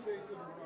days in a row.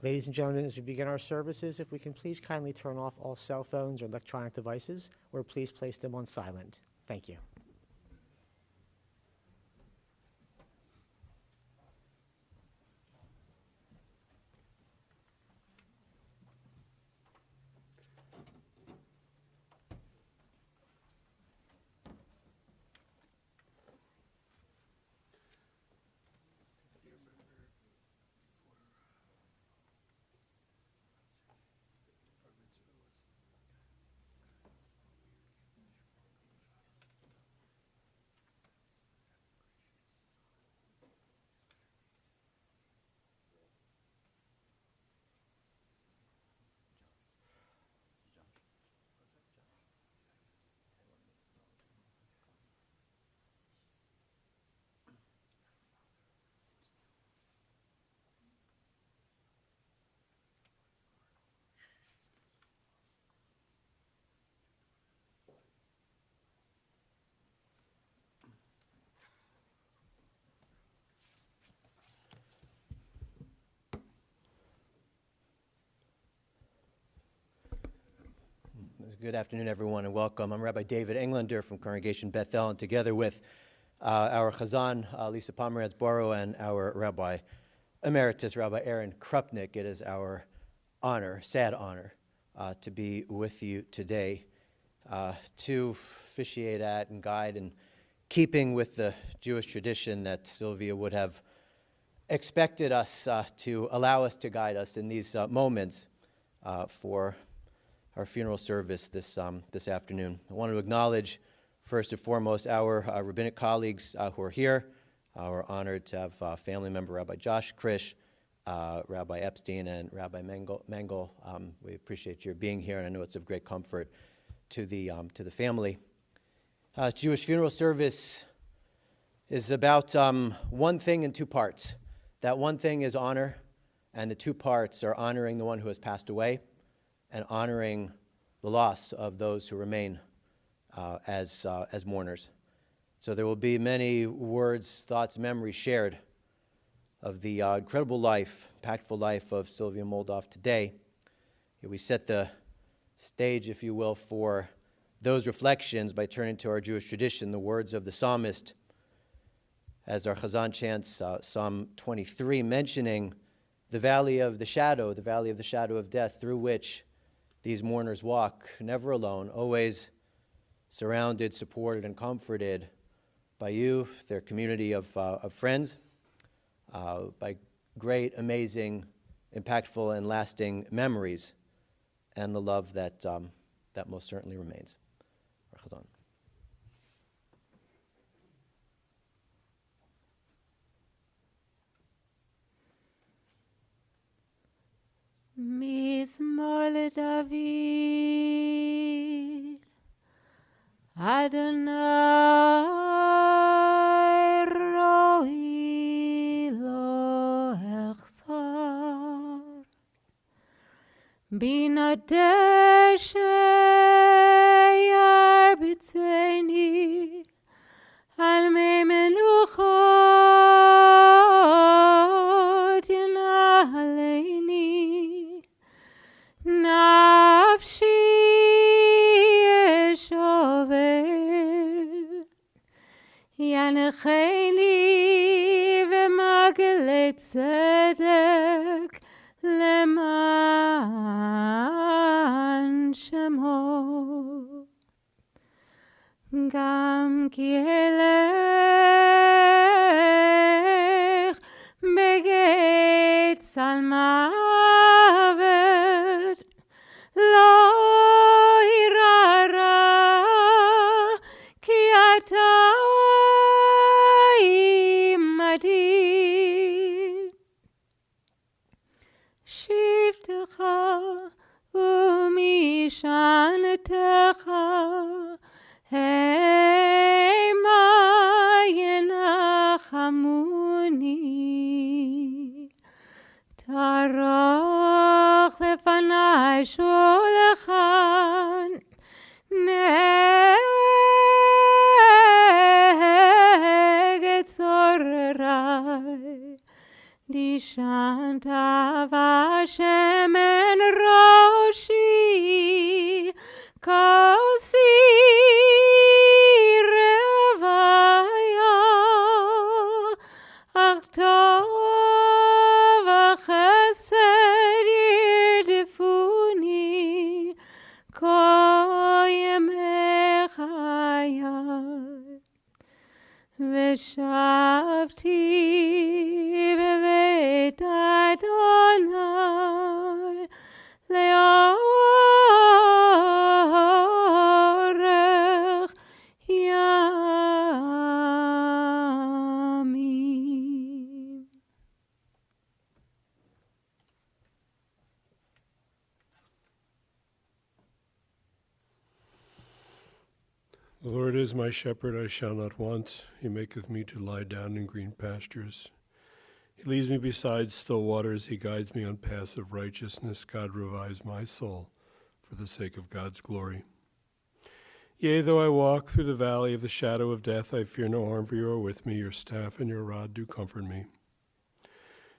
Ladies and gentlemen, as we begin our services, if we can please kindly turn off all cell phones or electronic devices, or please place them on silent. Thank you. Good afternoon, everyone, and welcome. I'm Rabbi David Englander from Congregation Bethel, and together with our Chazan, Lisa Pomerantz-Borough, and our Rabbi Emeritus, Rabbi Aaron Krupnick, it is our honor, sad honor, to be with you today to officiate at and guide in keeping with the Jewish tradition that Sylvia would have expected us to allow us to guide us in these moments for our funeral service this afternoon. I want to acknowledge, first and foremost, our rabbinic colleagues who are here. We're honored to have family member Rabbi Josh Krish, Rabbi Epstein, and Rabbi Mengel. We appreciate your being here, and I know it's of great comfort to the family. Jewish funeral service is about one thing in two parts. That one thing is honor, and the two parts are honoring the one who has passed away and honoring the loss of those who remain as mourners. So there will be many words, thoughts, memories shared of the incredible life, impactful life of Sylvia Moldoff today. Here we set the stage, if you will, for those reflections by turning to our Jewish tradition, the words of the psalmist, as our Chazan chants Psalm 23, mentioning the valley of the shadow of death, through which these mourners walk, never alone, always surrounded, supported, and comforted by you, their community of friends, by great, amazing, impactful, and lasting memories, and the love that most certainly remains. Chazan. Mizmor LeDavid, Adonai roi lo echsar, Bina deshe yarbitzeini, al mei menuchot yanaleini, Nafshi yeshover, Yanecheni v'magale tzedek leman shemo, Gam ki elech begeit salmavet, Lo irara ki ata imadi, Shivtecha umishanetecha, Hema yenachamuni, Taroch lefanai sholechan, Neget zorerai, Di Shanta Vashem en Roshi Kasi Revaya Achtov Chesed Yerdifuni Koyem Echayah Veshavti bebeit Adonai leorech yamim. The Lord is my shepherd, I shall not want. He maketh me to lie down in green pastures. He leads me beside still waters. He guides me on paths of righteousness. God revives my soul for the sake of God's glory. Yea, though I walk through the valley of the shadow of death, I fear no harm, for you are with me. Your staff and your rod do comfort me.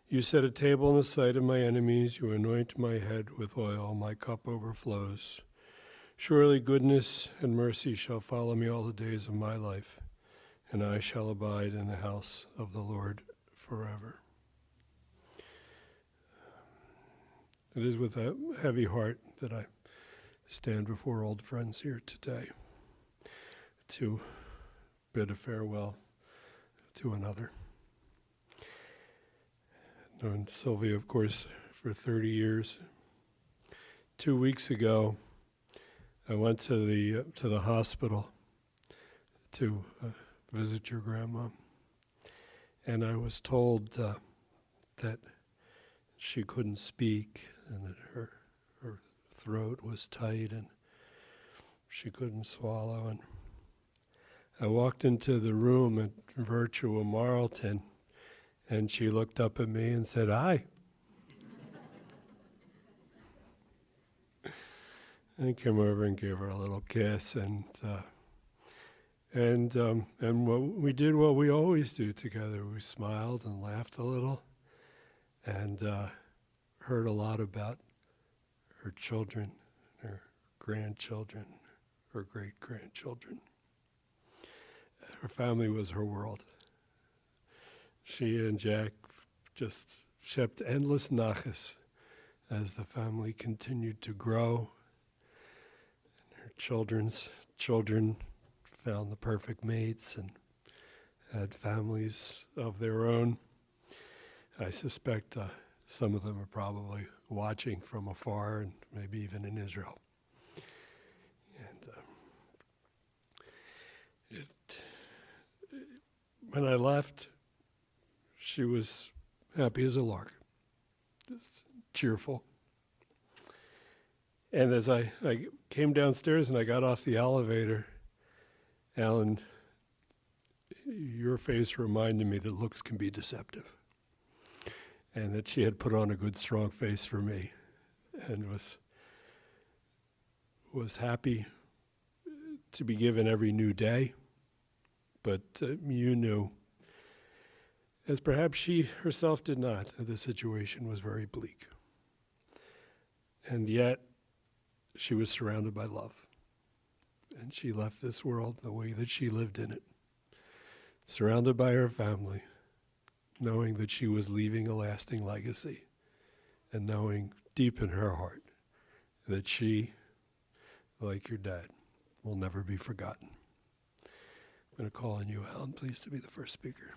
You set a table in the sight of my enemies. You anoint my head with oil. My cup overflows. Surely goodness and mercy shall follow me all the days of my life, and I shall abide in the house of the Lord forever. It is with a heavy heart that I stand before old friends here today to bid a farewell to another. Known Sylvia, of course, for 30 years. 2 weeks ago, I went to the hospital to visit your grandma, and I was told that she couldn't speak and that her throat was tight and she couldn't swallow. And I walked into the room at Virtua Marlton, and she looked up at me and said, "Hi." I came over and gave her a little kiss, and we did what we always do together. We smiled and laughed a little, and heard a lot about her children, her grandchildren, her great-grandchildren. Her family was her world. She and Jack just shept endless nachas as the family continued to grow. Her children's children found the perfect mates and had families of their own. I suspect some of them are probably watching from afar and maybe even in Israel. And when I left, she was happy as a lark, just cheerful. And as I came downstairs and I got off the elevator, Alan, your face reminded me that looks can be deceptive, and that she had put on a good, strong face for me, and was happy to be given every new day. But you knew, as perhaps she herself did not, that the situation was very bleak. And yet, she was surrounded by love. And she left this world the way that she lived in it, surrounded by her family, knowing that she was leaving a lasting legacy, and knowing deep in her heart that she, like your dad, will never be forgotten. I'm going to call on you, Alan, please, to be the first speaker.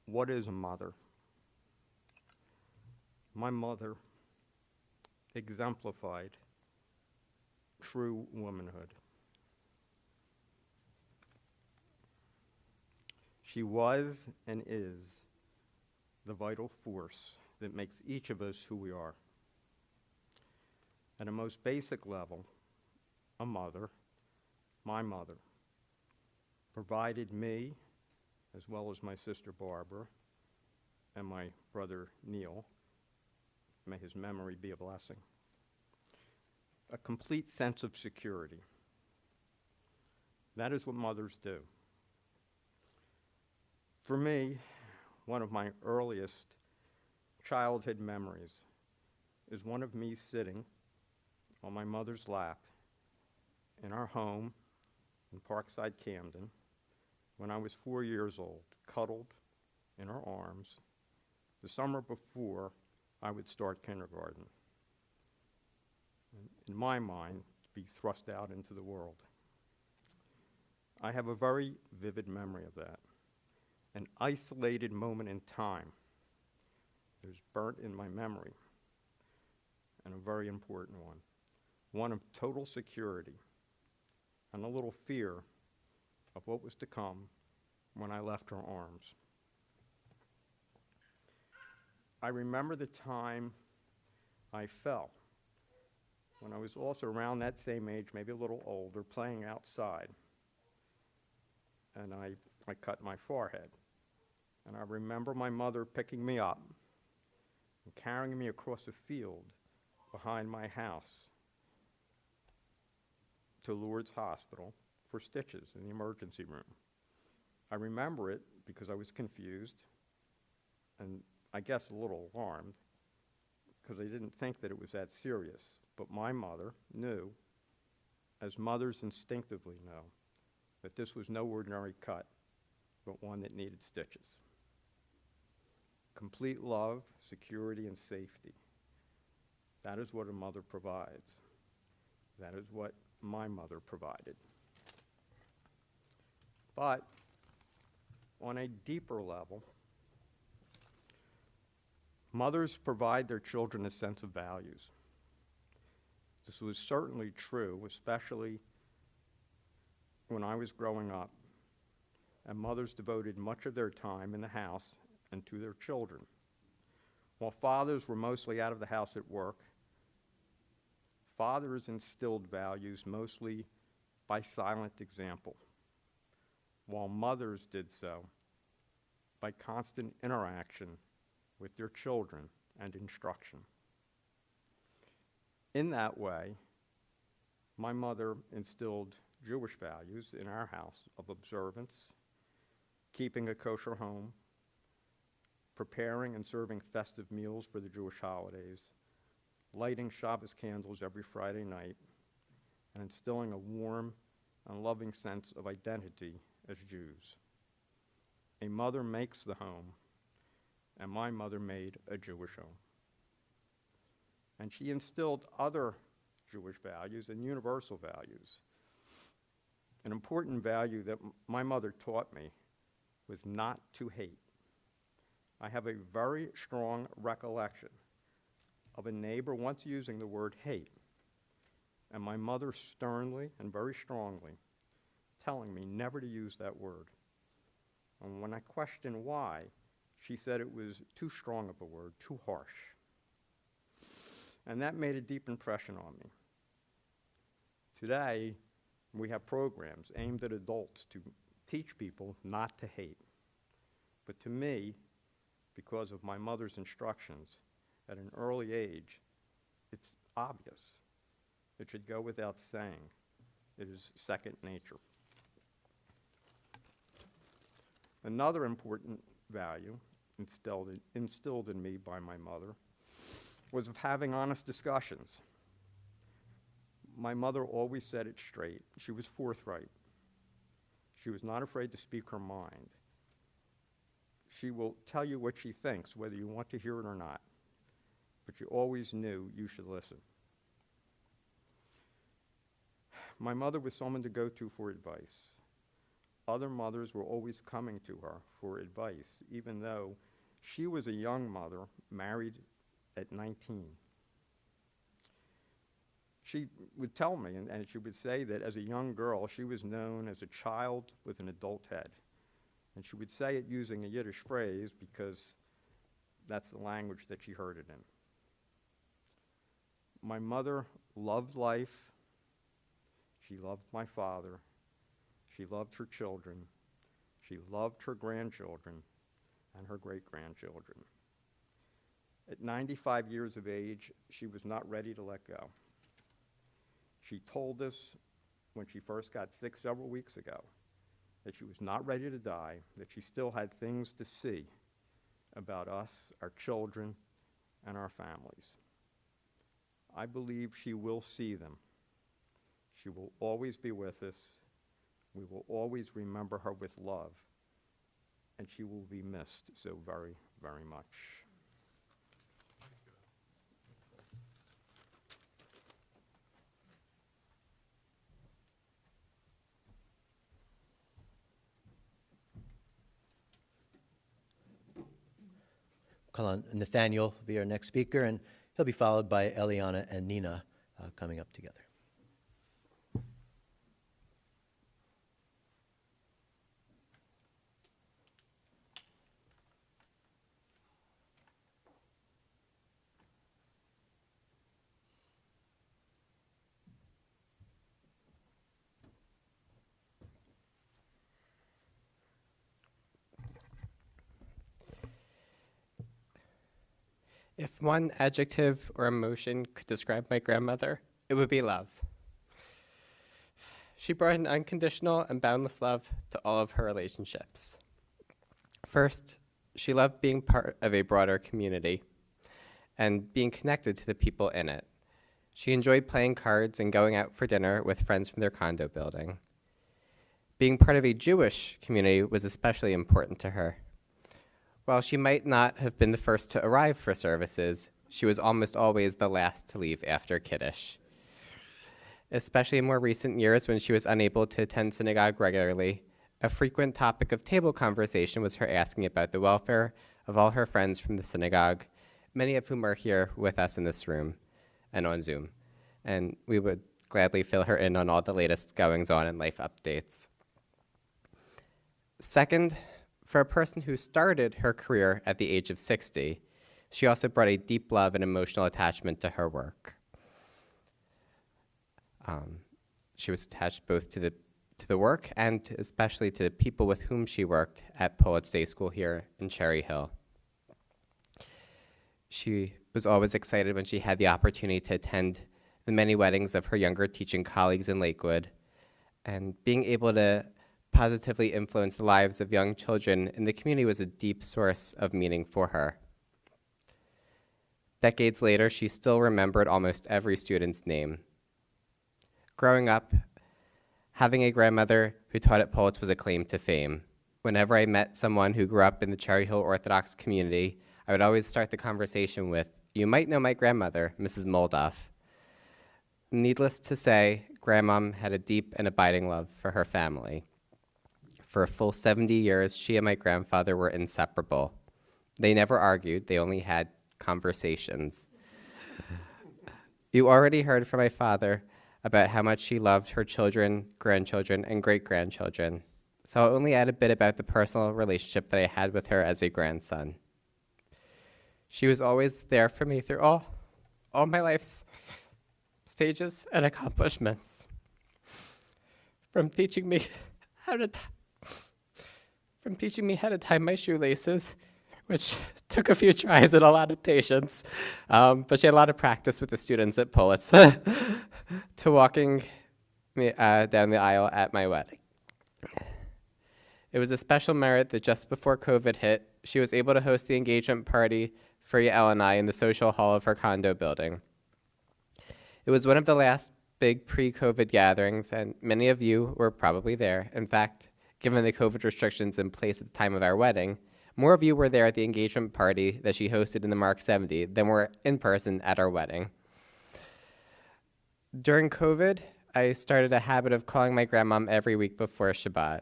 What is a mother? My mother exemplified true womanhood. She was and is the vital force that makes each of us who we are. At a most basic level, a mother, my mother, provided me, as well as my sister Barbara and my brother Neil, may his memory be a blessing, a complete sense of security. That is what mothers do. For me, one of my earliest childhood memories is one of me sitting on my mother's lap in our home in Parkside, Camden, when I was 4 years old, cuddled in her arms, the summer before I would start kindergarten. And in my mind, to be thrust out into the world. I have a very vivid memory of that, an isolated moment in time that is burnt in my memory, and a very important one of total security and a little fear of what was to come when I left her arms. I remember the time I fell when I was also around that same age, maybe a little older, playing outside. And I cut my forehead. And I remember my mother picking me up and carrying me across a field behind my house to Lourdes Hospital for stitches in the emergency room. I remember it because I was confused and I guess a little alarmed because I didn't think that it was that serious. But my mother knew, as mothers instinctively know, that this was no ordinary cut, but one that needed stitches. Complete love, security, and safety. That is what a mother provides. That is what my mother provided. But on a deeper level, mothers provide their children a sense of values. This was certainly true, especially when I was growing up, and mothers devoted much of their time in the house and to their children. While fathers were mostly out of the house at work, fathers instilled values mostly by silent example, while mothers did so by constant interaction with their children and instruction. In that way, my mother instilled Jewish values in our house of observance, keeping a kosher home, preparing and serving festive meals for the Jewish holidays, lighting Shabbos candles every Friday night, and instilling a warm and loving sense of identity as Jews. A mother makes the home, and my mother made a Jewish home. And she instilled other Jewish values and universal values. An important value that my mother taught me was not to hate. I have a very strong recollection of a neighbor once using the word hate, and my mother sternly and very strongly telling me never to use that word. And when I questioned why, she said it was too strong of a word, too harsh. And that made a deep impression on me. Today, we have programs aimed at adults to teach people not to hate. But to me, because of my mother's instructions at an early age, it's obvious. It should go without saying. It is second nature. Another important value instilled in me by my mother was of having honest discussions. My mother always said it straight. She was forthright. She was not afraid to speak her mind. She will tell you what she thinks, whether you want to hear it or not. But you always knew you should listen. My mother was someone to go to for advice. Other mothers were always coming to her for advice, even though she was a young mother, married at 19. She would tell me, and she would say that as a young girl, she was known as a child with an adult head. And she would say it using a Yiddish phrase because that's the language that she heard it in. My mother loved life. She loved my father. She loved her children. She loved her grandchildren and her great-grandchildren. At 95 years of age, she was not ready to let go. She told us when she first got sick several weeks ago that she was not ready to die, that she still had things to see about us, our children, and our families. I believe she will see them. She will always be with us. We will always remember her with love, and she will be missed so very, very much. Call on Nathaniel will be our next speaker, and he'll be followed by Eliana and Nina coming up together. If one adjective or emotion could describe my grandmother, it would be love. She brought an unconditional and boundless love to all of her relationships. First, she loved being part of a broader community and being connected to the people in it. She enjoyed playing cards and going out for dinner with friends from their condo building. Being part of a Jewish community was especially important to her. While she might not have been the first to arrive for services, she was almost always the last to leave after Kiddush. Especially in more recent years when she was unable to attend synagogue regularly, a frequent topic of table conversation was her asking about the welfare of all her friends from the synagogue, many of whom are here with us in this room and on Zoom. And we would gladly fill her in on all the latest goings-on and life updates. Second, for a person who started her career at the age of 60, she also brought a deep love and emotional attachment to her work. She was attached both to the work and especially to the people with whom she worked at Poets Day School here in Cherry Hill. She was always excited when she had the opportunity to attend the many weddings of her younger teaching colleagues in Lakewood, and being able to positively influence the lives of young children in the community was a deep source of meaning for her. Decades later, she still remembered almost every student's name. Growing up, having a grandmother who taught at Poets was a claim to fame. Whenever I met someone who grew up in the Cherry Hill Orthodox community, I would always start the conversation with, "You might know my grandmother, Mrs. Moldoff." Needless to say, Grandmom had a deep and abiding love for her family. For a full 70 years, she and my grandfather were inseparable. They never argued, they only had conversations. You already heard from my father about how much she loved her children, grandchildren, and great-grandchildren. So I'll only add a bit about the personal relationship that I had with her as a grandson. She was always there for me through all my life's stages and accomplishments. From teaching me how to tie my shoelaces, which took a few tries and a lot of patience, but she had a lot of practice with the students at Poets, to walking me down the aisle at my wedding. It was a special merit that just before COVID hit, she was able to host the engagement party for Yael and I in the social hall of her condo building. It was one of the last big pre-COVID gatherings, and many of you were probably there. In fact, given the COVID restrictions in place at the time of our wedding, more of you were there at the engagement party that she hosted in the Mark 70 than were in person at our wedding. During COVID, I started a habit of calling my grandmom every week before Shabbat.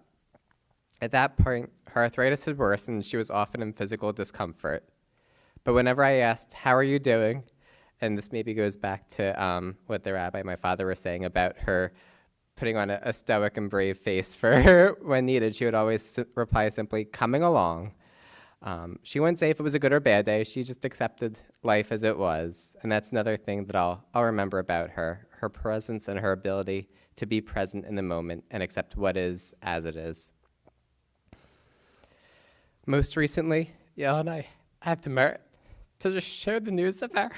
At that point, her arthritis had worsened and she was often in physical discomfort. But whenever I asked, "How are you doing?" and this maybe goes back to what the rabbi, my father, was saying about her putting on a stoic and brave face for her when needed, she would always reply simply, "Coming along." She wouldn't say if it was a good or bad day. She just accepted life as it was. And that's another thing that I'll remember about her presence and her ability to be present in the moment and accept what is as it is. Most recently, Yael and I had the merit to just share the news of our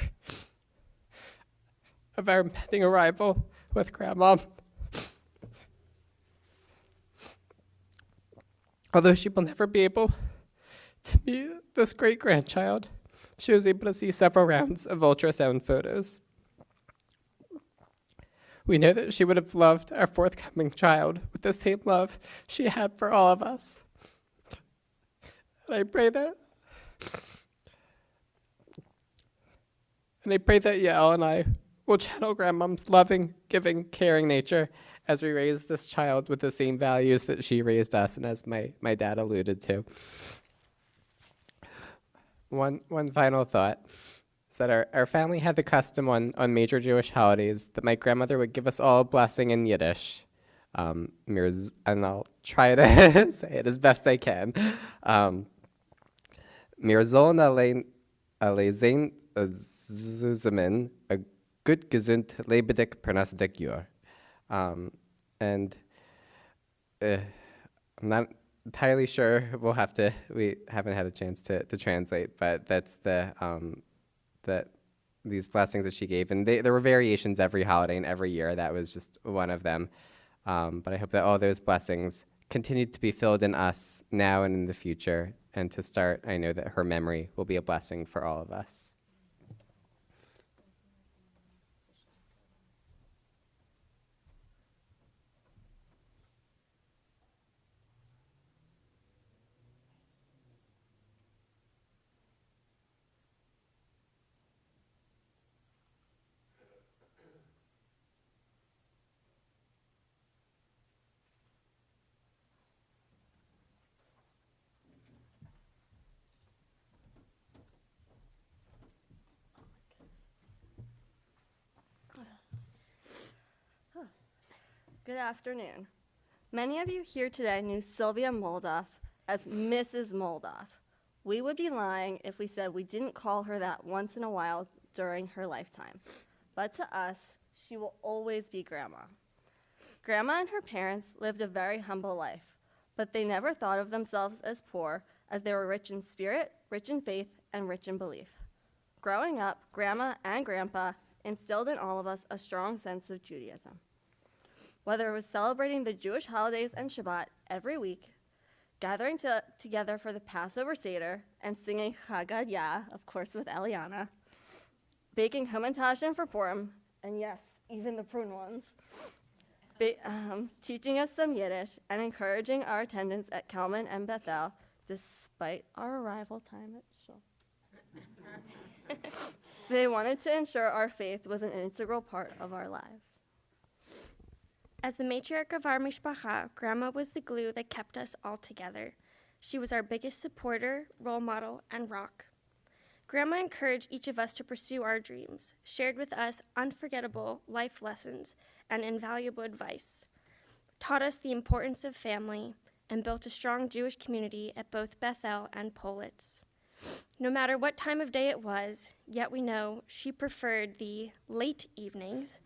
impending arrival with Grandma. Although she will never be able to meet this great-grandchild, she was able to see several rounds of ultrasound photos. We know that she would have loved our forthcoming child with the same love she had for all of us. And I pray that Yael and I will channel Grandmom's loving, giving, caring nature as we raise this child with the same values that she raised us, and as my dad alluded to. One final thought is that our family had the custom on major Jewish holidays that my grandmother would give us all a blessing in Yiddish. And I'll try to say it as best I can. Mir sollen alle sein zusammen a good, gesund, lebendig, pernastig Jahr. And I'm not entirely sure. We haven't had a chance to translate, but that's these blessings that she gave. And there were variations every holiday and every year. That was just one of them. But I hope that all those blessings continue to be filled in us now and in the future. And to start, I know that her memory will be a blessing for all of us. Good afternoon. Many of you here today knew Sylvia Moldoff as Mrs. Moldoff. We would be lying if we said we didn't call her that once in a while during her lifetime. But to us, she will always be Grandma. Grandma and her parents lived a very humble life, but they never thought of themselves as poor, as they were rich in spirit, rich in faith, and rich in belief. Growing up, Grandma and Grandpa instilled in all of us a strong sense of Judaism. Whether it was celebrating the Jewish holidays and Shabbat every week, gathering together for the Passover Seder, and singing Chagad Yah, of course with Eliana, baking Hamantash for Purim, and yes, even the prune ones, teaching us some Yiddish, and encouraging our attendance at Kalman and Bethel, despite our arrival time at Shul. They wanted to ensure our faith was an integral part of our lives. As the matriarch of our mishpacha, Grandma was the glue that kept us all together. She was our biggest supporter, role model, and rock. Grandma encouraged each of us to pursue our dreams, shared with us unforgettable life lessons and invaluable advice, taught us the importance of family, and built a strong Jewish community at both Bethel and Politz. No matter what time of day it was, yet we know she preferred the late evenings.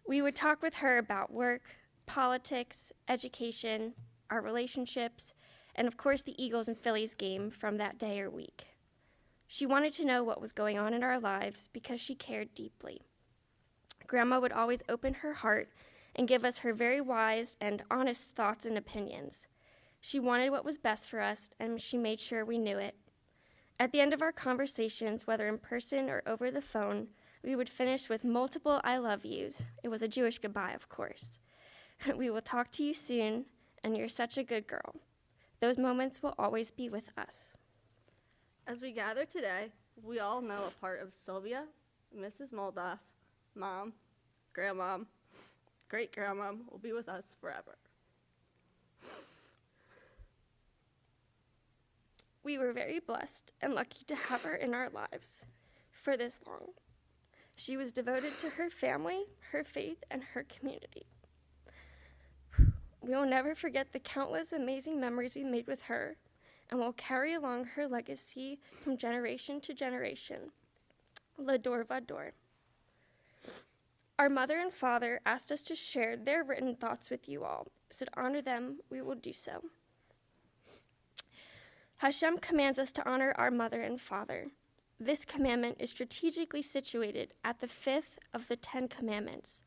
We would talk with her about work, politics, education, our relationships, and of course the Eagles and Phillies game from that day or week. She wanted to know what was going on in our lives because she cared deeply. Grandma would always open her heart and give us her very wise and honest thoughts and opinions. She wanted what was best for us, and she made sure we knew it. At the end of our conversations, whether in person or over the phone, we would finish with multiple I love yous. It was a Jewish goodbye, of course. We will talk to you soon, and you're such a good girl. Those moments will always be with us. As we gather today, we all know a part of Sylvia, Mrs. Moldoff, Mom, Grandmom, Great-Grandmom will be with us forever. We were very blessed and lucky to have her in our lives for this long. She was devoted to her family, her faith, and her community. We will never forget the countless amazing memories we made with her, and will carry along her legacy from generation to generation. Lador Vador. Our mother and father asked us to share their written thoughts with you all, so to honor them, we will do so. Hashem commands us to honor our mother and father. This commandment is strategically situated at the 5th of the 10 commandments.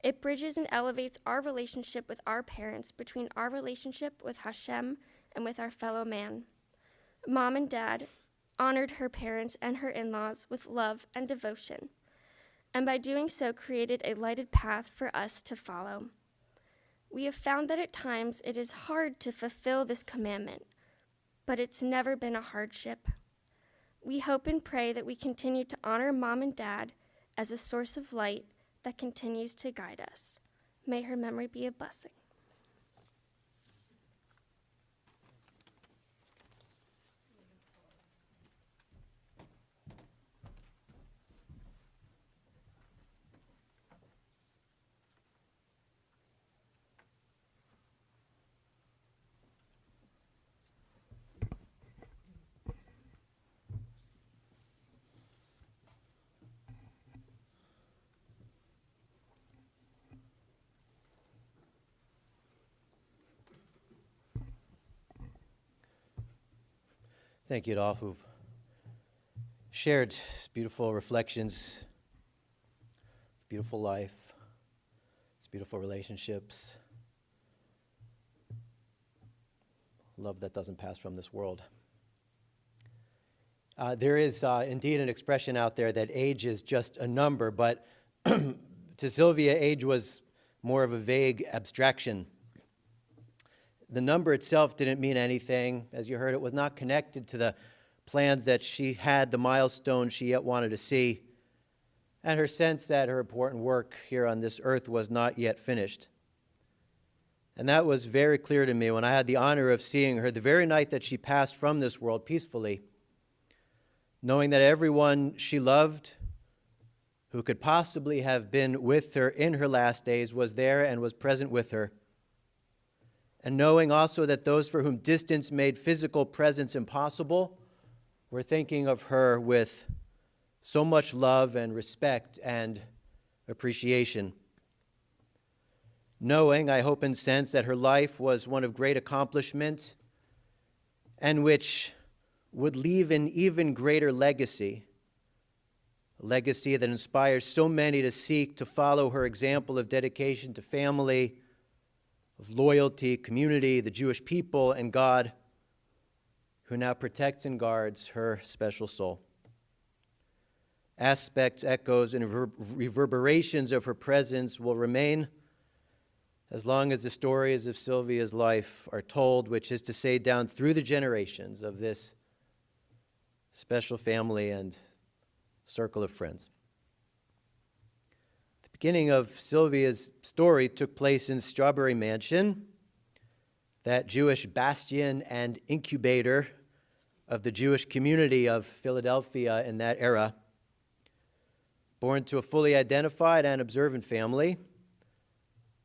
It bridges and elevates our relationship with our parents between our relationship with Hashem and with our fellow man. Mom and Dad honored her parents and her in-laws with love and devotion, and by doing so created a lighted path for us to follow. We have found that at times it is hard to fulfill this commandment, but it's never been a hardship. We hope and pray that we continue to honor Mom and Dad as a source of light that continues to guide us. May her memory be a blessing. Thank you to all who've shared beautiful reflections, beautiful life, it's beautiful relationships, love that doesn't pass from this world. There is indeed an expression out there that age is just a number, but to Sylvia, age was more of a vague abstraction. The number itself didn't mean anything. As you heard, it was not connected to the plans that she had, the milestones she yet wanted to see, and her sense that her important work here on this earth was not yet finished. And that was very clear to me when I had the honor of seeing her the very night that she passed from this world peacefully, knowing that everyone she loved who could possibly have been with her in her last days was there and was present with her. And knowing also that those for whom distance made physical presence impossible were thinking of her with so much love and respect and appreciation. Knowing, I hope and sense, that her life was one of great accomplishment and which would leave an even greater legacy, a legacy that inspires so many to seek to follow her example of dedication to family, of loyalty, community, the Jewish people, and God, who now protects and guards her special soul. Aspects, echoes, and reverberations of her presence will remain as long as the stories of Sylvia's life are told, which is to say, down through the generations of this special family and circle of friends. Beginning of Sylvia's story took place in Strawberry Mansion, that Jewish bastion and incubator of the Jewish community of Philadelphia in that era. Born to a fully identified and observant family,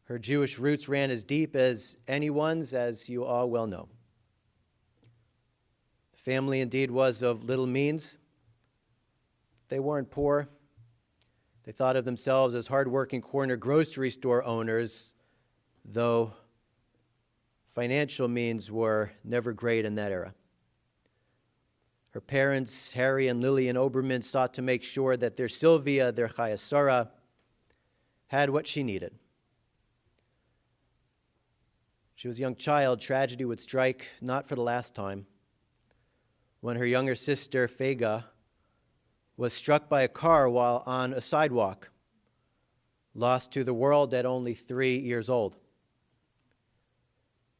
her Jewish roots ran as deep as anyone's, as you all well know. The family indeed was of little means. They weren't poor. They thought of themselves as hardworking corner grocery store owners, though financial means were never great in that era. Her parents, Harry and Lillian Oberman, sought to make sure that their Sylvia, their Chaya Sarah, had what she needed. She was a young child. Tragedy would strike, not for the last time, when her younger sister, Fega, was struck by a car while on a sidewalk, lost to the world at only 3 years old.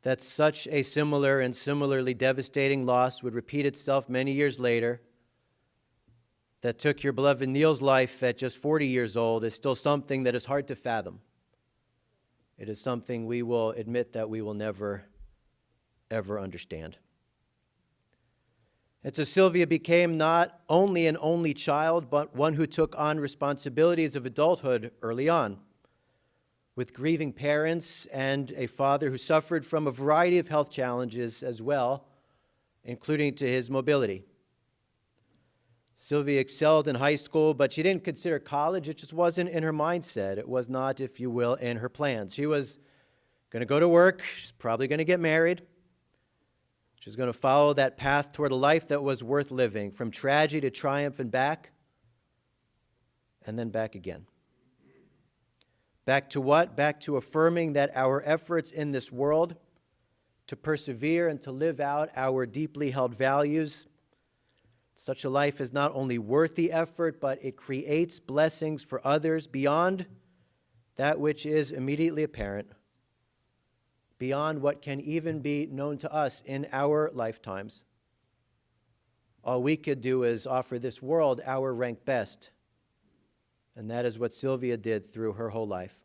That such a similar and similarly devastating loss would repeat itself many years later, that took your beloved Neil's life at just 40 years old, is still something that is hard to fathom. It is something we will admit that we will never, ever understand. And so Sylvia became not only an only child, but one who took on responsibilities of adulthood early on, with grieving parents and a father who suffered from a variety of health challenges as well, including to his mobility. Sylvia excelled in high school, but she didn't consider college. It just wasn't in her mindset. It was not, if you will, in her plans. She was going to go to work. She's probably going to get married. She's going to follow that path toward a life that was worth living, from tragedy to triumph and back, and then back again. Back to what? Back to affirming that our efforts in this world to persevere and to live out our deeply held values, such a life is not only worth the effort, but it creates blessings for others beyond that which is immediately apparent, beyond what can even be known to us in our lifetimes. All we could do is offer this world our rank best, and that is what Sylvia did through her whole life.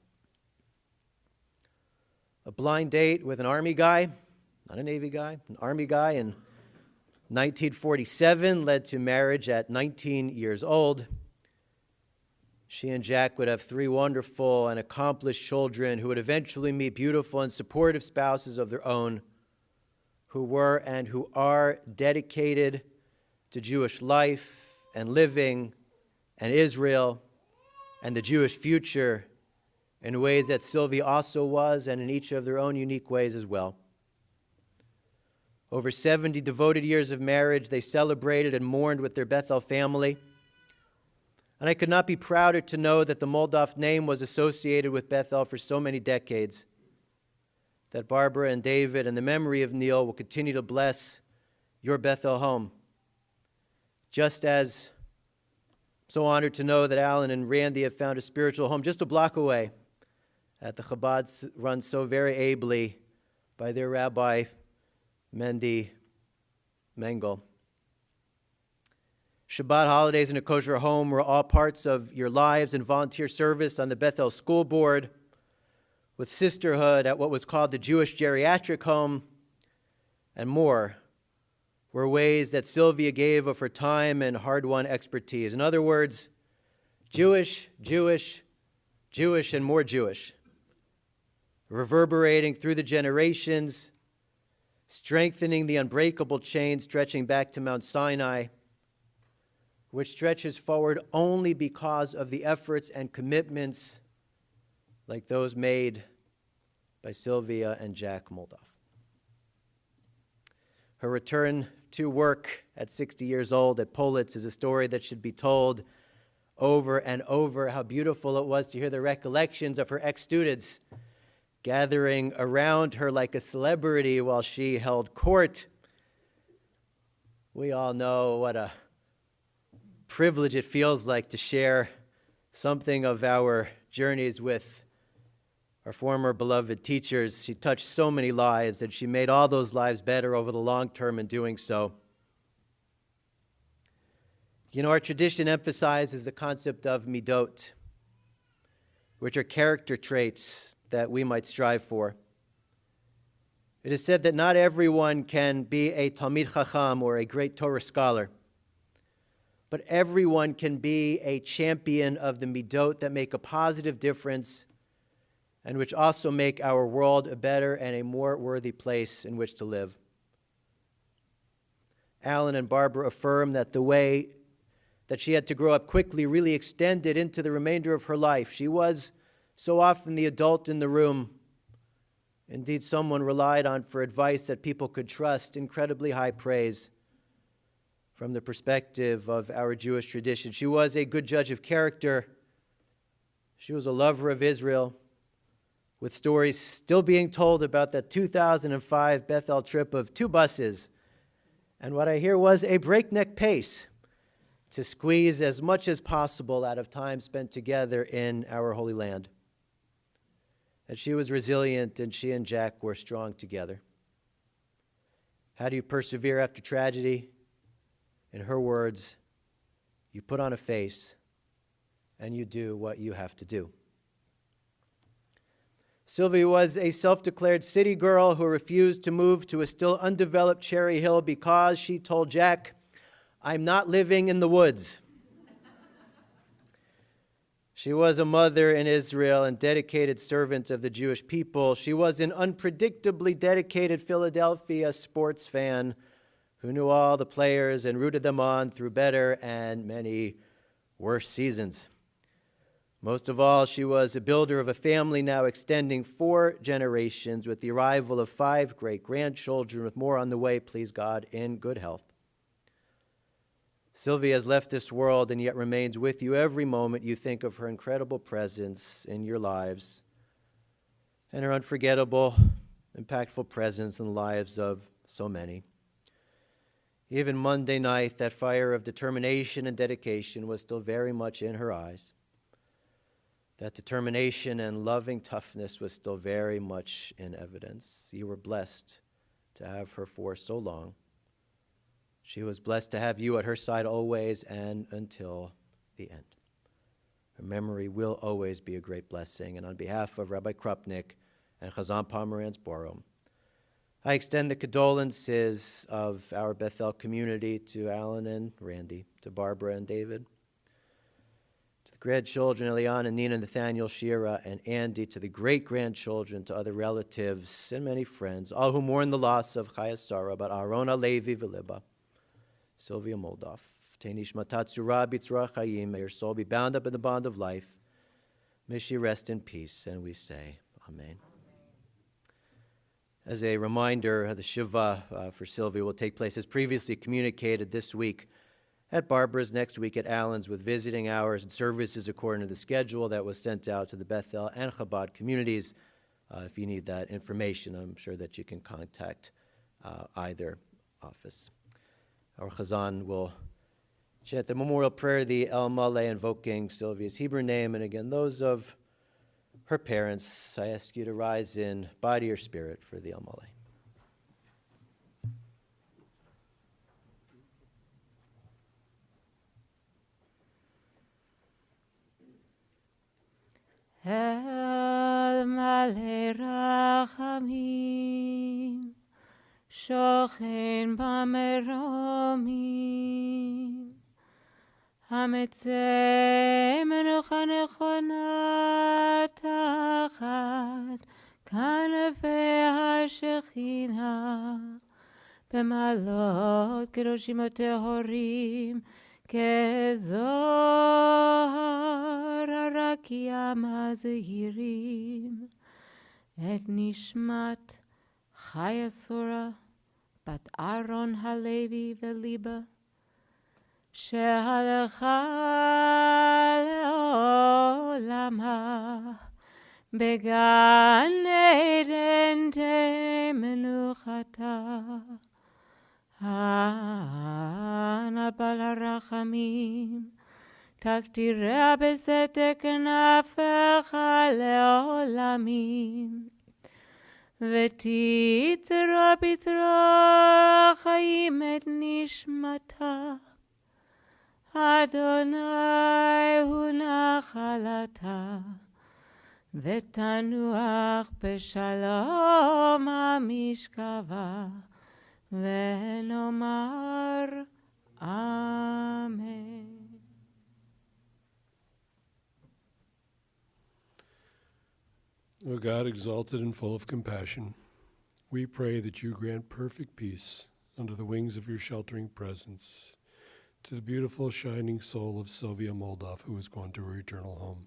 A blind date with an Army guy, not a Navy guy, an Army guy in 1947 led to marriage at 19 years old. She and Jack would have 3 wonderful and accomplished children who would eventually meet beautiful and supportive spouses of their own, who were and who are dedicated to Jewish life and living and Israel and the Jewish future in ways that Sylvia also was, and in each of their own unique ways as well. Over 70 devoted years of marriage, they celebrated and mourned with their Bethel family. And I could not be prouder to know that the Moldoff name was associated with Bethel for so many decades, that Barbara and David and the memory of Neil will continue to bless your Bethel home. Just as I'm so honored to know that Alan and Randy have found a spiritual home just a block away at the Chabad run so very ably by their Rabbi Mendy Mengel. Shabbat holidays in a kosher home were all parts of your lives, and volunteer service on the Bethel School Board, with sisterhood at what was called the Jewish Geriatric Home, and more, were ways that Sylvia gave of her time and hard-won expertise. In other words, Jewish, Jewish, Jewish, and more Jewish, reverberating through the generations, strengthening the unbreakable chain stretching back to Mount Sinai, which stretches forward only because of the efforts and commitments like those made by Sylvia and Jack Moldoff. Her return to work at 60 years old at Politz is a story that should be told over and over. How beautiful it was to hear the recollections of her ex-students gathering around her like a celebrity while she held court. We all know what a privilege it feels like to share something of our journeys with our former beloved teachers. She touched so many lives, and she made all those lives better over the long term in doing so. You know, our tradition emphasizes the concept of midot, which are character traits that we might strive for. It is said that not everyone can be a Talmid Chacham or a great Torah scholar, but everyone can be a champion of the midot that make a positive difference and which also make our world a better and a more worthy place in which to live. Alan and Barbara affirm that the way that she had to grow up quickly really extended into the remainder of her life. She was so often the adult in the room, indeed someone relied on for advice that people could trust, incredibly high praise from the perspective of our Jewish tradition. She was a good judge of character. She was a lover of Israel, with stories still being told about that 2005 Bethel trip of 2 buses, and what I hear was a breakneck pace to squeeze as much as possible out of time spent together in our Holy Land. And she was resilient, and she and Jack were strong together. How do you persevere after tragedy? In her words, you put on a face and you do what you have to do. Sylvia was a self-declared city girl who refused to move to a still undeveloped Cherry Hill because she told Jack, "I'm not living in the woods." She was a mother in Israel and dedicated servant of the Jewish people. She was an unpredictably dedicated Philadelphia sports fan who knew all the players and rooted them on through better and many worse seasons. Most of all, she was a builder of a family now extending 4 generations with the arrival of 5 great-grandchildren, with more on the way, please God, in good health. Sylvia has left this world and yet remains with you every moment you think of her incredible presence in your lives and her unforgettable, impactful presence in the lives of so many. Even Monday night, that fire of determination and dedication was still very much in her eyes. That determination and loving toughness was still very much in evidence. You were blessed to have her for so long. She was blessed to have you at her side always and until the end. Her memory will always be a great blessing. And on behalf of Rabbi Krupnik and Chazan Pomerantz-Borough, I extend the condolences of our Bethel community to Alan and Randy, to Barbara and David, to the grandchildren, Eliana, Nina, Nathaniel, Shira, and Andy, to the great-grandchildren, to other relatives, and many friends, all who mourn the loss of Chaya Sarah, but Aaron Alevi Viliba, Sylvia Moldoff, Teinish Matatsura Bitzra Chayim, may her soul be bound up in the bond of life. May she rest in peace, and we say, Amen. As a reminder, the Shiva for Sylvia will take place as previously communicated this week at Barbara's, next week at Allen's, with visiting hours and services according to the schedule that was sent out to the Bethel and Chabad communities. If you need that information, I'm sure that you can contact either office. Our Chazan will chant the memorial prayer, the El Maleh, invoking Sylvia's Hebrew name, and again, those of her parents. I ask you to rise in body or spirit for the El Maleh. El Maleh Rachamim, Shochen Bameromim, Hametzeh Menucha Nechona Tachat Kanafei HaShechina, Bemalot Kedoshim U'Tehorim, Kezohar Arakia Mazehirim, Et Nishmat Chaya Sura Bat Aaron Halevi Veliba, Shehalcha Le'olama, Began Eden Temenuchata, Ana Balarachamim, Tastira Beseter Knafecha Le'olamim, V'titzra Bitra Chaim Et Nishmata, Adonai hu nachalata, v'tanuach b'shalom hamishkava, v'nomar Amen. O God, exalted and full of compassion, we pray that you grant perfect peace under the wings of your sheltering presence to the beautiful, shining soul of Sylvia Moldoff, who has gone to her eternal home.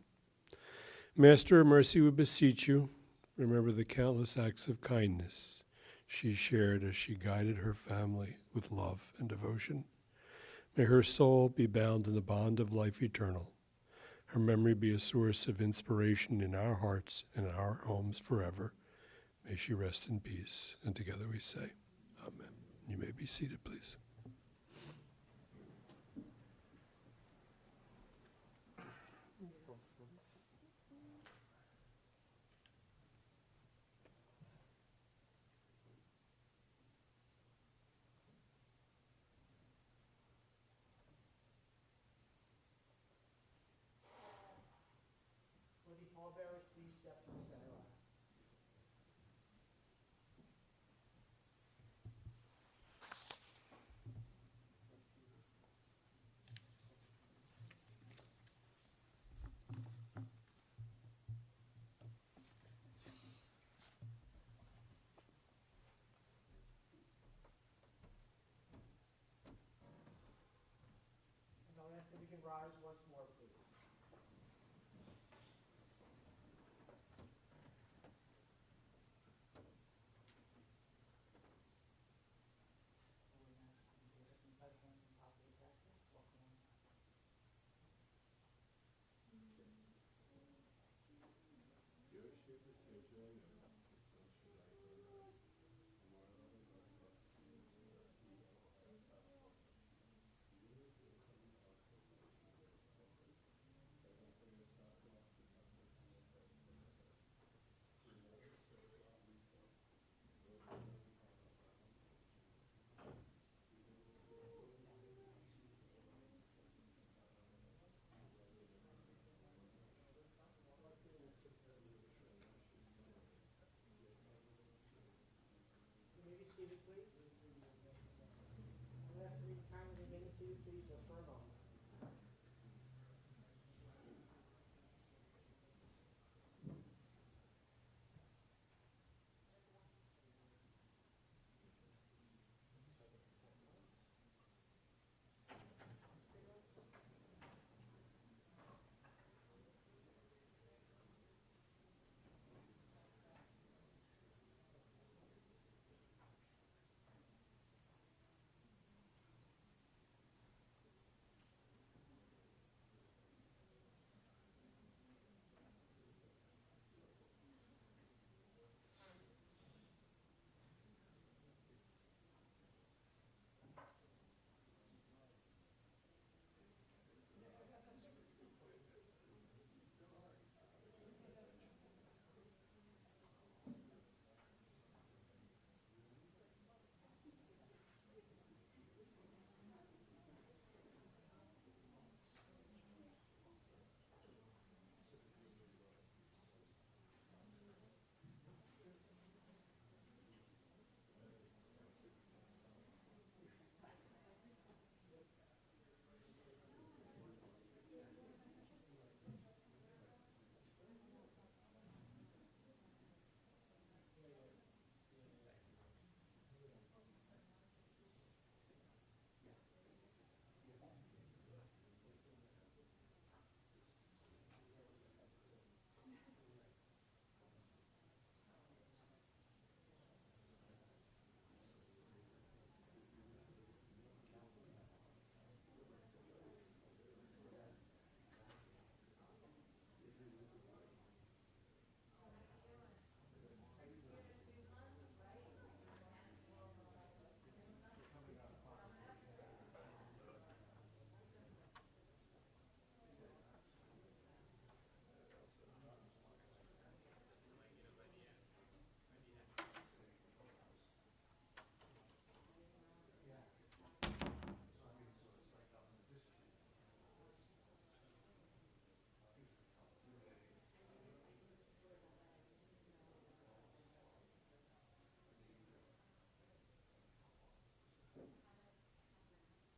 Master of mercy, we beseech you, remember the countless acts of kindness she shared as she guided her family with love and devotion. May her soul be bound in the bond of life eternal. Her memory be a source of inspiration in our hearts and our homes forever. May she rest in peace. And together we say, Amen. You may be seated, please. Seated, please. I'm asking you kindly remain seated, please, just for a moment.